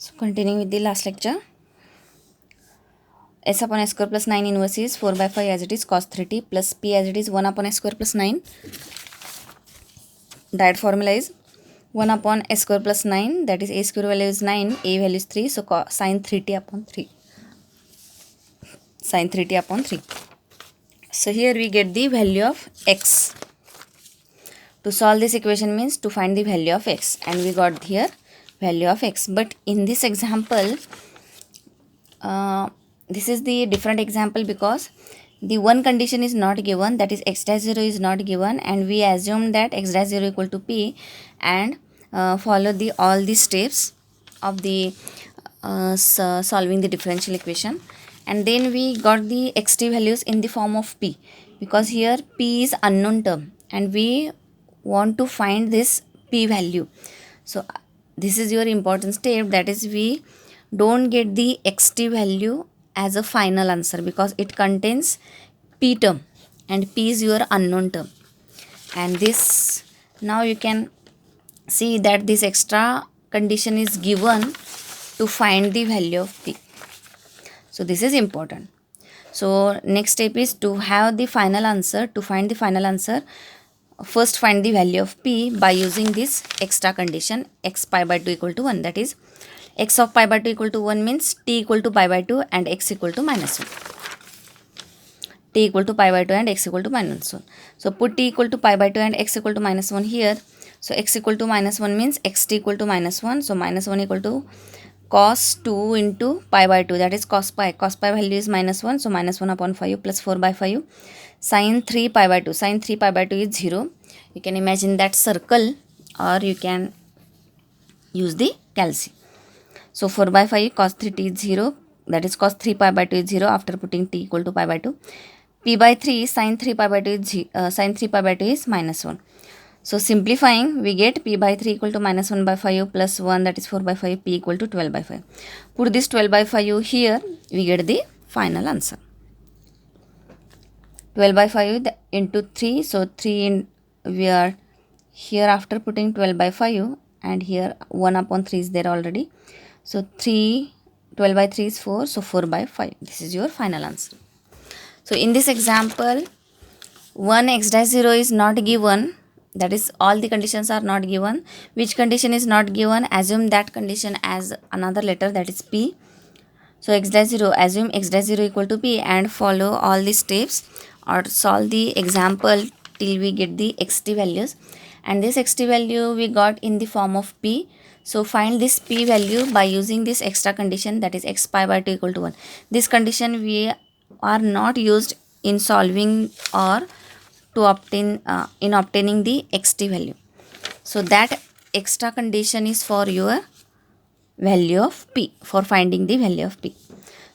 So continuing with the last lecture, s upon s square plus 9 inverse is 4 by 5 as it is cos 3t plus p as it is 1 upon s square plus 9. That formula is 1 upon s square plus 9, that is a square value is 9, a value is 3, so sin 3t upon 3. Sin 3t upon 3. So here we get the value of x. To solve this equation means to find the value of x, and we got here value of x. But in this example, this is the different example because the one condition is not given, that is x dash 0 is not given, and we assume that x dash 0 equal to p and follow the all the steps of the solving the differential equation, and then we got the xt values in the form of p because here p is unknown term and we want to find this p value. So this is your important step, that is we don't get the xt value as a final answer because it contains p term and p is your unknown term. And this, now you can see that this extra condition is given to find the value of p. So this is important. So next step is to have the final answer. To find the final answer, first find the value of p by using this extra condition x pi by 2 equal to 1, that is x of pi by 2 equal to 1 means t equal to pi by 2 and x equal to minus 1. T equal to pi by 2 and x equal to minus 1. So put t equal to pi by 2 and x equal to minus 1 here. So x equal to minus 1 means xt equal to minus 1. So minus 1 equal to cos 2 into pi by 2, that is cos pi. Cos pi value is minus 1. So minus 1 upon 5 plus 4 by 5. Sin 3 pi by 2. Sin 3 pi by 2 is 0. You can imagine that circle or you can use the calci. So 4 by 5 cos 3t is 0, that is cos 3 pi by 2 is 0 after putting t equal to pi by 2. P by 3 sin 3 pi by 2 is sin 3 pi by 2 is minus 1. So simplifying, we get p by 3 equal to minus 1 by 5 plus 1, that is 4 by 5, p equal to 12 by 5. Put this 12 by 5 here, we get the final answer. 12 by 5 into 3, so 3 in, we are here after putting 12 by 5 and here 1 upon 3 is there already. So 12 by 3 is 4, so 4 by 5. This is your final answer. So in this example, 1 x dash 0 is not given, that is all the conditions are not given. Which condition is not given? Assume that condition as another letter, that is p. So x dash 0, assume x dash 0 equal to p and follow all the steps or solve the example till we get the xt values, and this xt value we got in the form of p. So find this p value by using this extra condition, that is x pi by 2 equal to 1. This condition we are not used in solving or to obtain in obtaining the xt value. So that extra condition is for your value of p, for finding the value of p.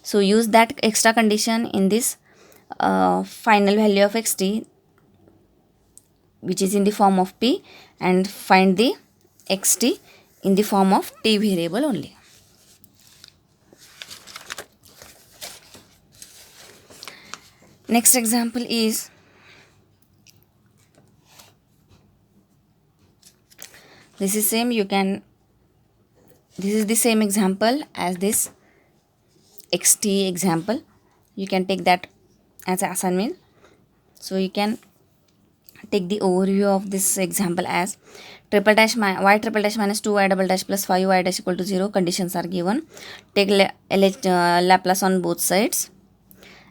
So use that extra condition in this final value of xt, which is in the form of p, and find the xt in the form of t variable only. Next example is this is same, you can, this is the same example as this xt example. You can take that as an assignment. So you can take the overview of this example as triple dash y triple dash minus 2 y double dash plus 5 y dash equal to 0. Conditions are given. Take Laplace on both sides.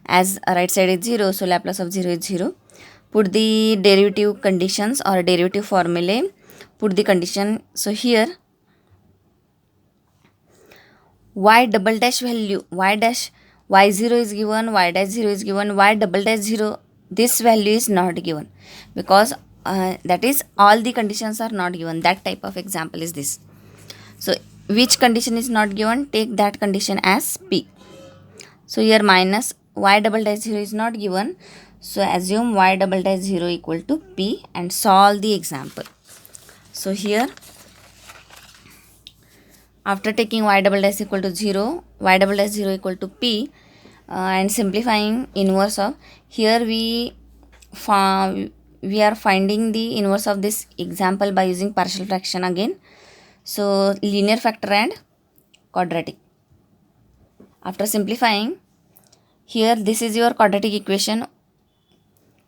As right side is 0, so Laplace of 0 is 0. Put the derivative conditions or derivative formulae. Put the condition. So here y double dash value, y0 is given, y dash 0 is given, y double dash 0, this value is not given because that is all the conditions are not given. That type of example is this. So which condition is not given? Take that condition as p. So here minus y double dash 0 is not given, so assume y double dash 0 equal to p and solve the example. So here after taking y double dash equal to 0, y double dash 0 equal to p and simplifying inverse of, here we are finding the inverse of this example by using partial fraction again. So linear factor and quadratic. After simplifying, here this is your quadratic equation,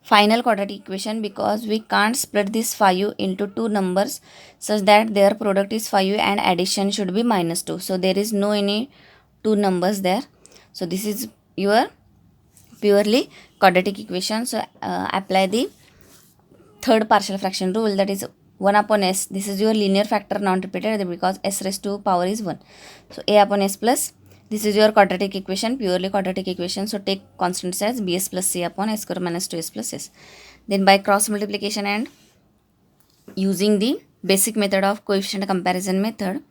final quadratic equation, because we can't split this 5 into two numbers such that their product is 5 and addition should be -2. So there is no any two numbers there. So this is your purely quadratic equation. So apply the third partial fraction rule, that is 1 upon s. This is your linear factor non repeated because s raised to power is 1. So a upon s plus, this is your quadratic equation, purely quadratic equation. So take constants as bs plus c upon s square minus 2s plus s. Then by cross multiplication and using the basic method of coefficient comparison method,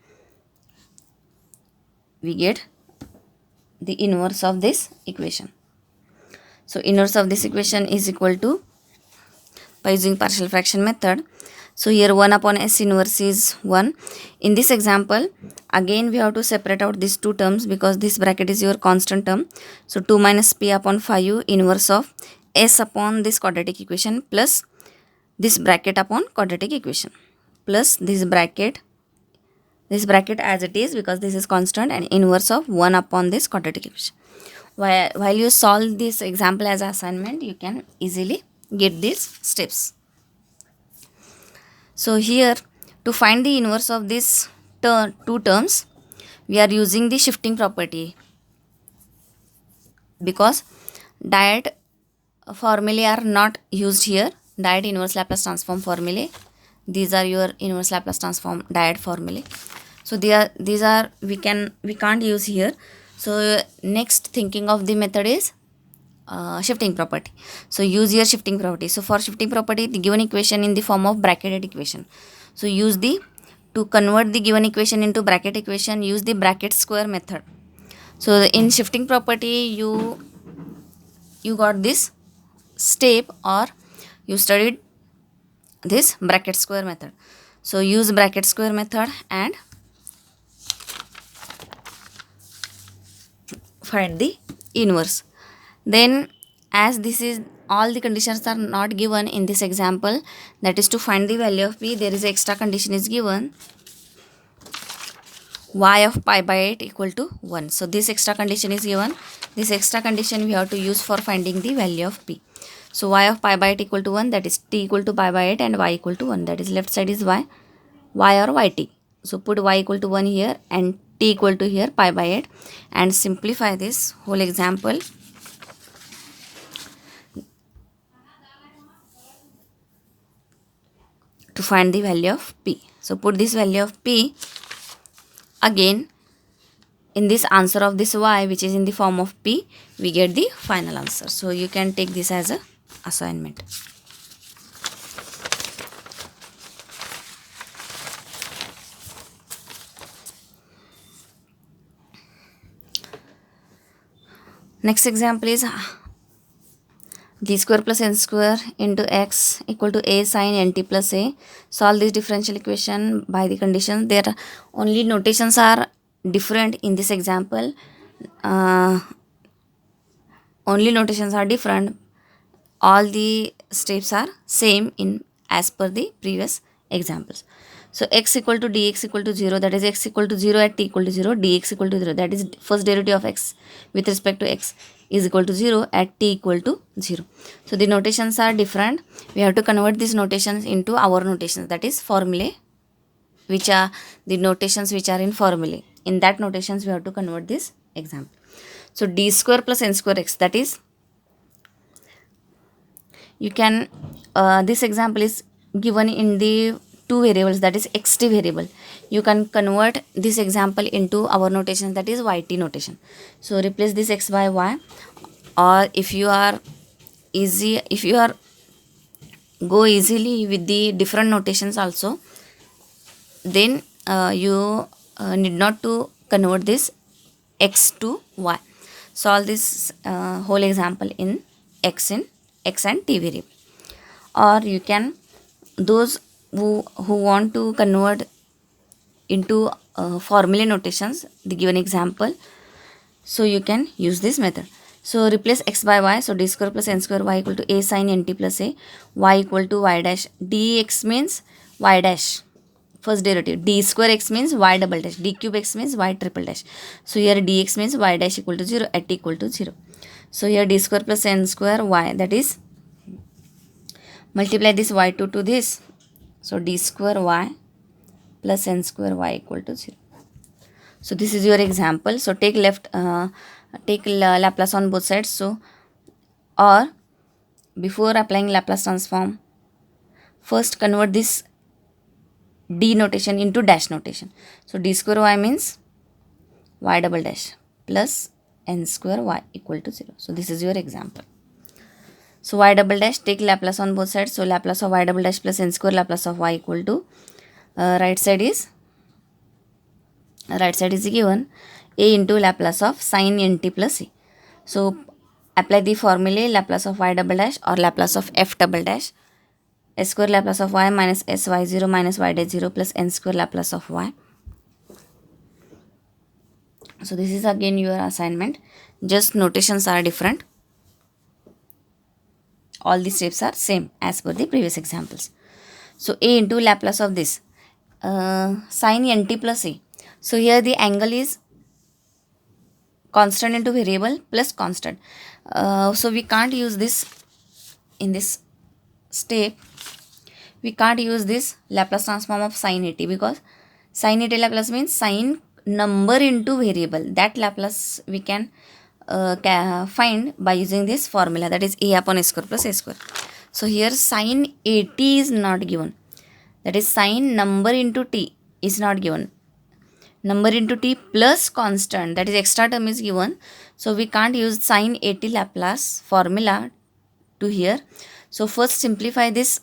we get the inverse of this equation. So inverse of this equation is equal to, by using partial fraction method, so here 1 upon s inverse is 1. In this example, again we have to separate out these two terms because this bracket is your constant term. So 2 minus p upon 5 inverse of s upon this quadratic equation plus this bracket upon quadratic equation plus this bracket as it is because this is constant, and inverse of 1 upon this quadratic equation. While you solve this example as assignment, you can easily get these steps. So here, to find the inverse of these two terms, we are using the shifting property, because diet formulae are not used here. Diet inverse Laplace transform formulae, these are your inverse Laplace transform diet formulae. So these are we can't use here. So next thinking of the method is shifting property. So use your shifting property. So for shifting property, the given equation in the form of bracketed equation. So to convert the given equation into bracket equation, use the bracket square method. So in shifting property, you got this step, or you studied this bracket square method. So use bracket square method and find the inverse. Then as this is all the conditions are not given in this example, that is to find the value of p, there is an extra condition is given, y of pi by 8 equal to 1. So this extra condition is given. This extra condition we have to use for finding the value of p. So y of pi by 8 equal to 1, that is t equal to pi by 8 and y equal to 1, that is left side is y or yt. So put y equal to 1 here and t equal to here pi by 8, and simplify this whole example. To find the value of p. So put this value of p again in this answer of this y, which is in the form of p, we get the final answer. So you can take this as a assignment. Next example is d square plus n square into x equal to a sin nt plus a. Solve this differential equation by the conditions. Their only notations are different in this example. Only notations are different. All the steps are same in as per the previous examples. So x equal to dx equal to 0, that is x equal to 0 at t equal to 0, dx equal to 0, that is first derivative of x with respect to x is equal to 0 at t equal to 0. So the notations are different. We have to convert these notations into our notations, that is formulae, which are the notations which are in formulae. In that notations we have to convert this example. So d square plus n square x, that is you can this example is given in the two variables, that is xt variable. You can convert this example into our notation, that is yt notation. So replace this x by y, or if you are go easily with the different notations also, then you need not to convert this x to y. Solve this whole example in x and t variable. Or you can, those who want to convert into formula notations, the given example, so you can use this method. So replace x by y, so d square plus n square y equal to a sin nt plus a, y equal to y dash, dx means y dash first derivative. D square x means y double dash, d cube x means y triple dash. So here dx means y dash equal to 0 at equal to 0. So here d square plus n square y, that is multiply this y2 to this. So d square y plus n square y equal to 0. So this is your example. So take Laplace on both sides. So or before applying Laplace transform, first convert this d notation into dash notation. So d square y means y double dash plus n square y equal to 0. So this is your example. So y double dash, take Laplace on both sides. So Laplace of y double dash plus n square Laplace of y equal to right side is given a into Laplace of sin nt plus a. So apply the formula Laplace of y double dash or Laplace of f double dash, s square Laplace of y minus sy0 minus y dash 0 plus n square Laplace of y. So this is again your assignment, just notations are different. All the steps are same as per the previous examples. So a into Laplace of this sin nt plus a. So here the angle is constant into variable plus constant. So we can't use this in this step. We can't use this Laplace transform of sin at, because sin at Laplace means sin number into variable. That Laplace we can find by using this formula, that is a upon a square plus a square. So here sin at is not given, that is sin number into t is not given. Number into t plus constant, that is extra term is given. So we can't use sin at Laplace formula to here. So first simplify this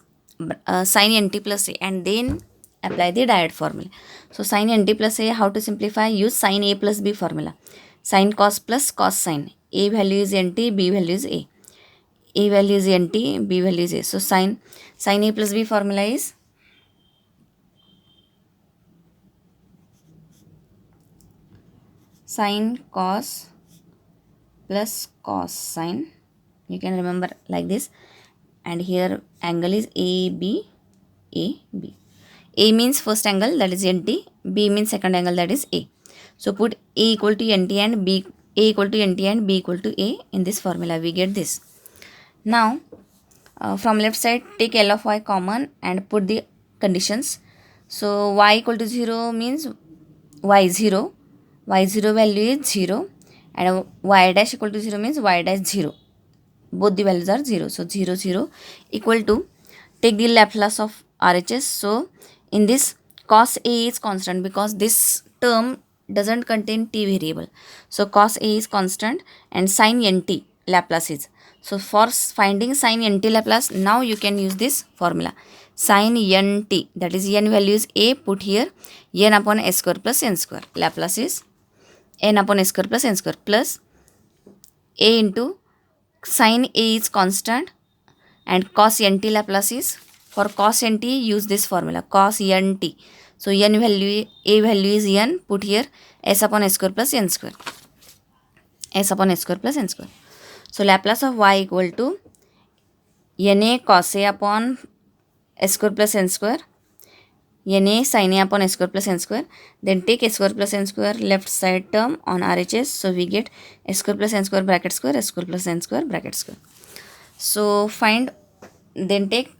sin nt plus a and then apply the direct formula. So sin nt plus a, how to simplify? Use sin a plus b formula. Sin cos plus cos sin. A value is nt, b value is a. A value is nt, b value is a. So sin a plus b formula is sin cos plus cos sin. You can remember like this. And here angle is AB. A means first angle, that is NT. B means second angle, that is A. So put A equal to NT and B, A equal to NT and B equal to A in this formula. We get this. Now from left side take L of y common and put the conditions. So y equal to 0 means y 0. Y 0 value is 0 and y dash equal to 0 means y dash 0. Both the values are 0. So 0 0 equal to, take the Laplace of RHS. So in this cos A is constant because this term doesn't contain t variable. So cos A is constant and sin nt Laplace is. So for finding sin nt Laplace, now you can use this formula. Sin nt, that is n value is A, put here n upon s square plus n square. Laplace is n upon s square plus n square plus A into sin A is constant and cos nt Laplace is, for cos nt use this formula cos nt. So n value, A value is n, put here s upon s square plus n square. S upon s square plus n square. So Laplace of y equal to na cos A upon s square plus n square, na sin A upon s square plus n square. Then take s square plus n square left side term on RHS. So we get s square plus n square bracket square, s square plus n square bracket square. So find, then take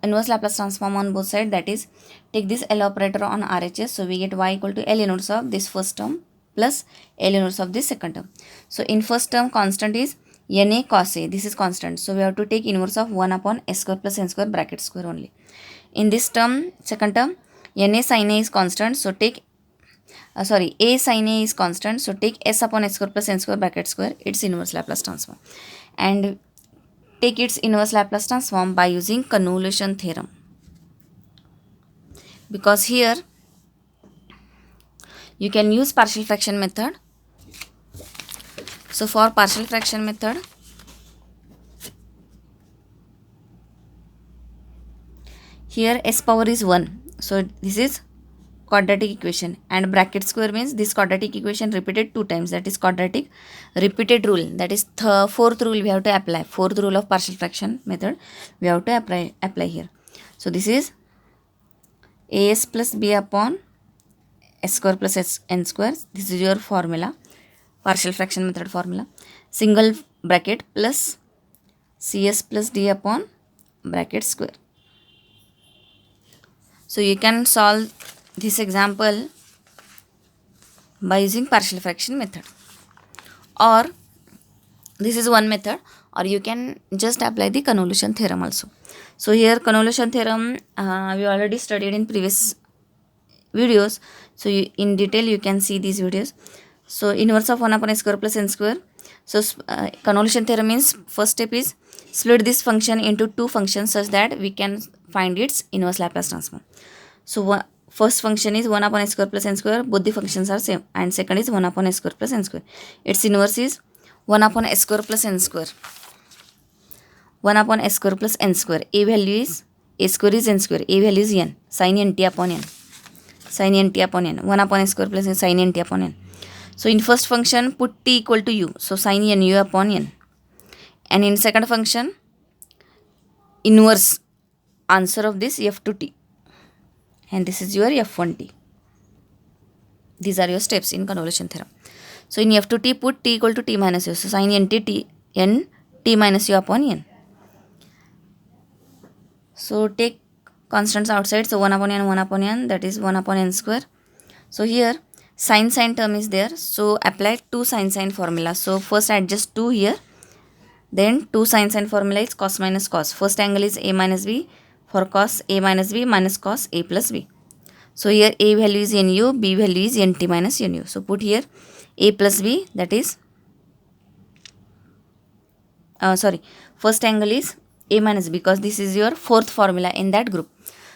inverse Laplace transform on both sides, that is take this L operator on RHS. So we get y equal to L inverse of this first term plus L inverse of this second term. So in first term constant is na cos A, this is constant. So we have to take inverse of 1 upon s square plus n square bracket square only. In this term, second term, na sin A is constant. So take A sin A is constant. So take s upon s square plus n square bracket square, its inverse Laplace transform. And take its inverse Laplace transform by using convolution theorem, because here you can use partial fraction method. So for partial fraction method, here s power is 1. So this is quadratic equation and bracket square means this quadratic equation repeated 2 times, that is quadratic repeated rule, that is fourth rule we have to apply. Fourth rule of partial fraction method we have to apply here. So this is as plus b upon s square plus n square. This is your formula, partial fraction method formula. Single bracket plus cs plus d upon bracket square. So you can solve this example by using partial fraction method, or this is one method, or you can just apply the convolution theorem also. So here convolution theorem we already studied in previous videos, so in detail you can see these videos. So inverse of 1 upon s square plus n square. So convolution theorem means first step is split this function into two functions such that we can find its inverse Laplace transform. So first function is 1 upon s square plus n square, both the functions are same, and second is 1 upon s square plus n square. Its inverse is 1 upon s square plus n square. 1 upon s square plus n square. A value is a square is n square. A value is n. Sin n t upon n. Sin n t upon n. 1 upon s square plus sin n t upon n. So in first function put t equal to u. So sin n u upon n. And in second function inverse answer of this f to t. And this is your f1t. These are your steps in convolution theorem. So in f to t put t equal to t minus u. So sin n t minus u upon n. So take constants outside. So 1 upon n, that is 1 upon n square. So here sin term is there. So apply 2 sin formula. So first adjust 2 here. Then 2 sin formula is cos minus cos. First angle is a minus b. For cos a minus b minus cos a plus b. So here a value is nu, b value is nt minus nu. So put here a plus b, that is first angle is a minus b, because this is your fourth formula in that group.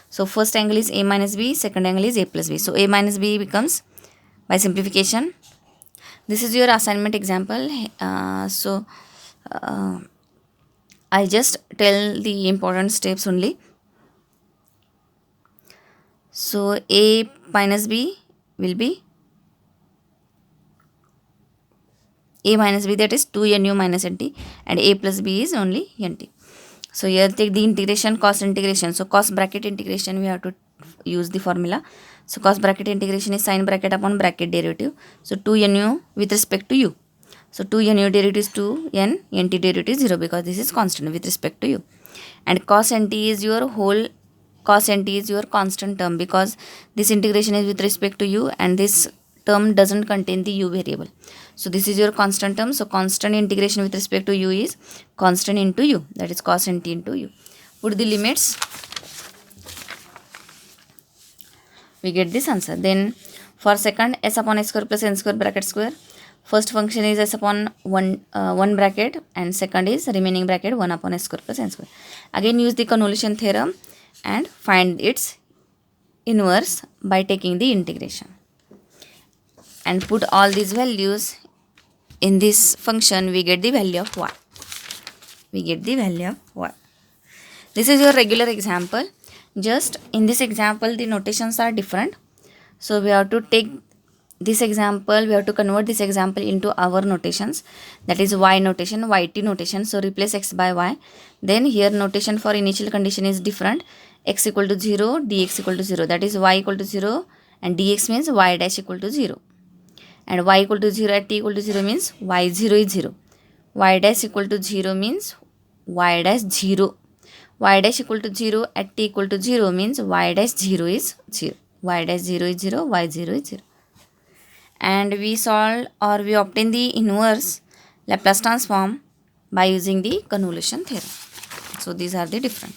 So first angle is a minus b, second angle is a plus b. So a minus b becomes, by simplification, this is your assignment example. I just tell the important steps only. So a minus b will be a minus b, that is 2nu minus nt, and a plus b is only nt. So here take the integration, cos integration. So cos bracket integration we have to use the formula. So cos bracket integration is sin bracket upon bracket derivative. So 2nu with respect to u. So 2nu derivative is 2n, nt derivative is 0, because this is constant with respect to u. And cos nt is your constant term, because this integration is with respect to u and this term doesn't contain the u variable. So this is your constant term. So constant integration with respect to u is constant into u, that is cos nt into u. Put the limits, we get this answer. Then for second, s upon s square plus n square bracket square. First function is s upon 1 bracket, and second is remaining bracket 1 upon s square plus n square. Again use the convolution theorem and find its inverse by taking the integration. And put all these values in this function, we get the value of y. This is your regular example. Just in this example the notations are different. So we have to take this example, we have to convert this example into our notations, that is y notation, yt notation. So replace x by y. Then here notation for initial condition is different. X equal to 0, dx equal to 0, that is y equal to 0 and dx means y dash equal to 0. And y equal to 0 at t equal to 0 means y0 is 0. Y dash equal to 0 means y dash 0. Y dash equal to 0 at t equal to 0 means y dash 0 is 0. Y dash 0 is 0, y0 is 0. And we solve, or we obtain the inverse Laplace transform by using the convolution theorem. So these are the different.